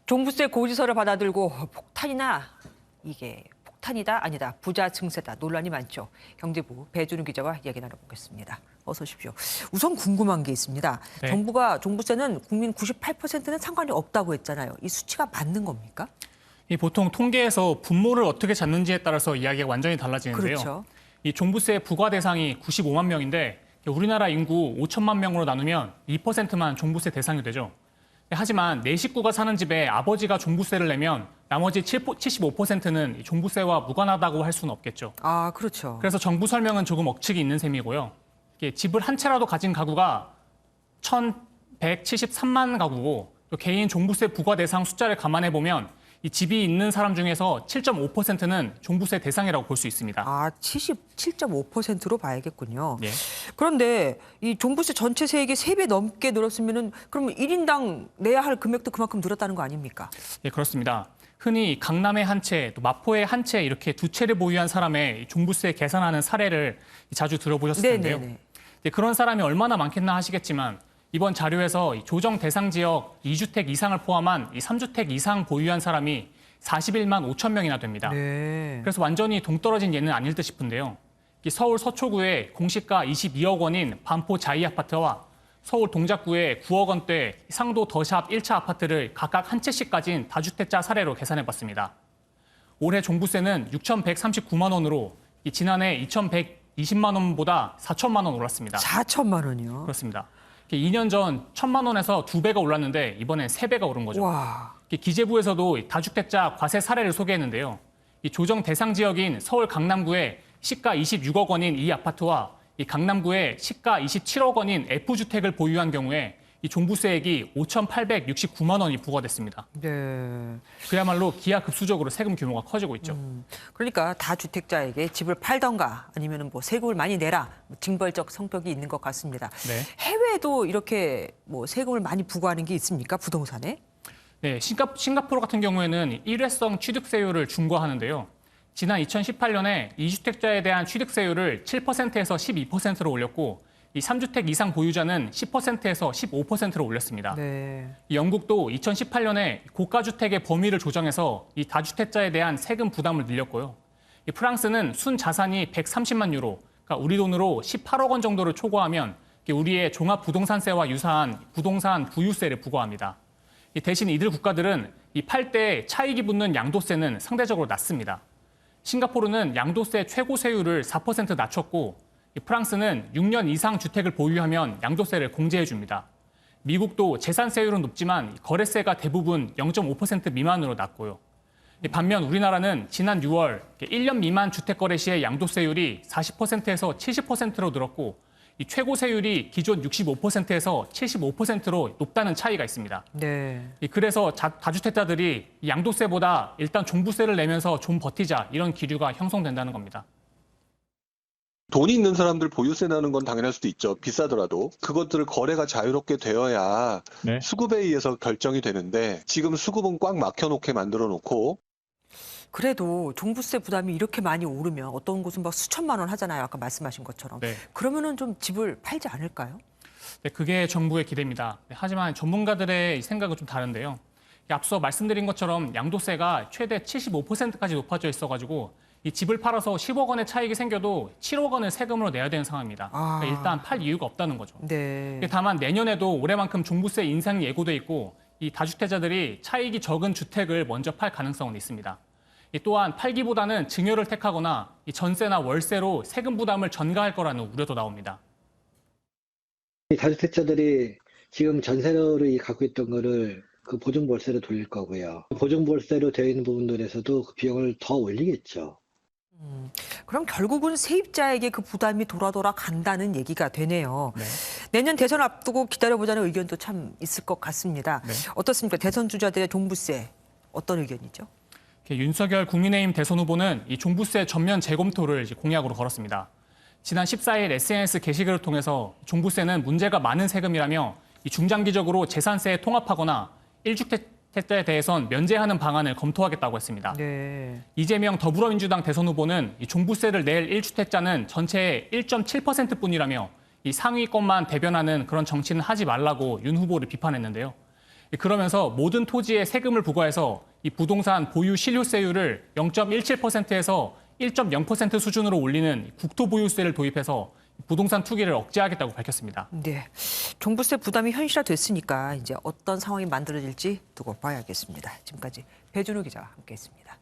종부세 고지서를 받아들고 이게 폭탄이다 아니다 부자 증세다 논란이 많죠. 경제부 배준우 기자와 이야기 나눠보겠습니다. 어서 오십시오. 우선 궁금한 게 있습니다. 네. 정부가 종부세는 국민 98%는 상관이 없다고 했잖아요. 이 수치가 맞는 겁니까? 이 보통 통계에서 분모를 어떻게 잡는지에 따라서 이야기가 완전히 달라지는데요. 그렇죠. 이 종부세 부과 대상이 95만 명인데 우리나라 인구 5천만 명으로 나누면 2%만 종부세 대상이 되죠. 하지만 내 식구가 사는 집에 아버지가 종부세를 내면 나머지 75%는 종부세와 무관하다고 할 수는 없겠죠. 아, 그렇죠. 그래서 정부 설명은 조금 억측이 있는 셈이고요. 이게 집을 한 채라도 가진 가구가 1,173만 가구고 또 개인 종부세 부과 대상 숫자를 감안해 보면 이 집이 있는 사람 중에서 7.5%는 종부세 대상이라고 볼 수 있습니다. 아, 77.5%로 봐야겠군요. 예. 그런데 이 종부세 전체 세액이 3배 넘게 늘었으면은 그러면 1인당 내야 할 금액도 그만큼 늘었다는 거 아닙니까? 예, 그렇습니다. 흔히 강남의 한 채, 또 마포의 한 채 이렇게 두 채를 보유한 사람의 종부세 계산하는 사례를 자주 들어보셨을 텐데요. 네네네. 그런 사람이 얼마나 많겠나 하시겠지만 이번 자료에서 조정 대상 지역 2주택 이상을 포함한 3주택 이상 보유한 사람이 41만 5천 명이나 됩니다. 네. 그래서 완전히 동떨어진 예는 아닐 듯 싶은데요. 서울 서초구의 공시가 22억 원인 반포 자이 아파트와 서울 동작구의 9억 원대 상도 더샵 1차 아파트를 각각 한 채씩 가진 다주택자 사례로 계산해봤습니다. 올해 종부세는 6,139만 원으로 지난해 2,120만 원보다 4천만 원 올랐습니다. 4천만 원이요? 그렇습니다. 2년 전 1,000만 원에서 2배가 올랐는데 이번엔 3배가 오른 거죠. 와. 기재부에서도 다주택자 과세 사례를 소개했는데요. 이 조정 대상 지역인 서울 강남구의 시가 26억 원인 이 아파트와 이 강남구의 시가 27억 원인 F주택을 보유한 경우에 이 종부세액이 5,869만 원이 부과됐습니다. 네. 그야말로 기하급수적으로 세금 규모가 커지고 있죠. 그러니까 다주택자에게 집을 팔던가 아니면 뭐 세금을 많이 내라 징벌적 성격이 있는 것 같습니다. 네. 해외도 이렇게 뭐 세금을 많이 부과하는 게 있습니까? 부동산에? 네, 싱가포르 같은 경우에는 일회성 취득세율을 중과하는데요. 지난 2018년에 2주택자에 대한 취득세율을 7%에서 12%로 올렸고 이 3주택 이상 보유자는 10%에서 15%로 올렸습니다. 네. 영국도 2018년에 고가주택의 범위를 조정해서 이 다주택자에 대한 세금 부담을 늘렸고요. 이 프랑스는 순자산이 130만 유로, 그러니까 우리 돈으로 18억 원 정도를 초과하면 우리의 종합부동산세와 유사한 부동산 부유세를 부과합니다. 대신 이들 국가들은 이 팔 때 차익이 붙는 양도세는 상대적으로 낮습니다. 싱가포르는 양도세 최고 세율을 4% 낮췄고 프랑스는 6년 이상 주택을 보유하면 양도세를 공제해 줍니다. 미국도 재산세율은 높지만 거래세가 대부분 0.5% 미만으로 낮고요. 반면 우리나라는 지난 6월 1년 미만 주택거래 시의 양도세율이 40%에서 70%로 늘었고 이 최고 세율이 기존 65%에서 75%로 높다는 차이가 있습니다. 네. 그래서 다주택자들이 양도세보다 일단 종부세를 내면서 좀 버티자 이런 기류가 형성된다는 겁니다. 돈이 있는 사람들 보유세 내는 건 당연할 수도 있죠. 비싸더라도. 그것들을 거래가 자유롭게 되어야 네. 수급에 의해서 결정이 되는데 지금 수급은 꽉 막혀놓게 만들어 놓고 그래도 종부세 부담이 이렇게 많이 오르면 어떤 곳은 막 수천만 원 하잖아요. 아까 말씀하신 것처럼. 네. 그러면은 좀 집을 팔지 않을까요? 네, 그게 정부의 기대입니다. 하지만 전문가들의 생각은 좀 다른데요. 앞서 말씀드린 것처럼 양도세가 최대 75%까지 높아져 있어가지고 이 집을 팔아서 10억 원의 차익이 생겨도 7억 원을 세금으로 내야 되는 상황입니다. 아. 그러니까 일단 팔 이유가 없다는 거죠. 네. 다만 내년에도 올해만큼 종부세 인상이 예고돼 있고 이 다주택자들이 차익이 적은 주택을 먼저 팔 가능성은 있습니다. 또한 팔기보다는 증여를 택하거나 이 전세나 월세로 세금 부담을 전가할 거라는 우려도 나옵니다. 다주택자들이 지금 전세를 갖고 있던 거를 그 보증보세로 돌릴 거고요. 보증보세로 되어 있는 부분들에서도 그 비용을 더 올리겠죠. 그럼 결국은 세입자에게 그 부담이 돌아 간다는 얘기가 되네요. 네. 내년 대선 앞두고 기다려보자는 의견도 참 있을 것 같습니다. 네. 어떻습니까? 대선 주자들의 종부세 어떤 의견이죠? 윤석열 국민의힘 대선 후보는 이 종부세 전면 재검토를 공약으로 걸었습니다. 지난 14일 SNS 게시글을 통해서 종부세는 문제가 많은 세금이라며 이 중장기적으로 재산세에 통합하거나 1주택자에 대해선 면제하는 방안을 검토하겠다고 했습니다. 네. 이재명 더불어민주당 대선 후보는 이 종부세를 낼 1주택자는 전체의 1.7%뿐이라며 이 상위권만 대변하는 그런 정치는 하지 말라고 윤 후보를 비판했는데요. 그러면서 모든 토지에 세금을 부과해서 이 부동산 보유 실효세율을 0.17%에서 1.0% 수준으로 올리는 국토보유세를 도입해서 부동산 투기를 억제하겠다고 밝혔습니다. 네, 종부세 부담이 현실화됐으니까 이제 어떤 상황이 만들어질지 두고 봐야겠습니다. 지금까지 배준우 기자와 함께했습니다.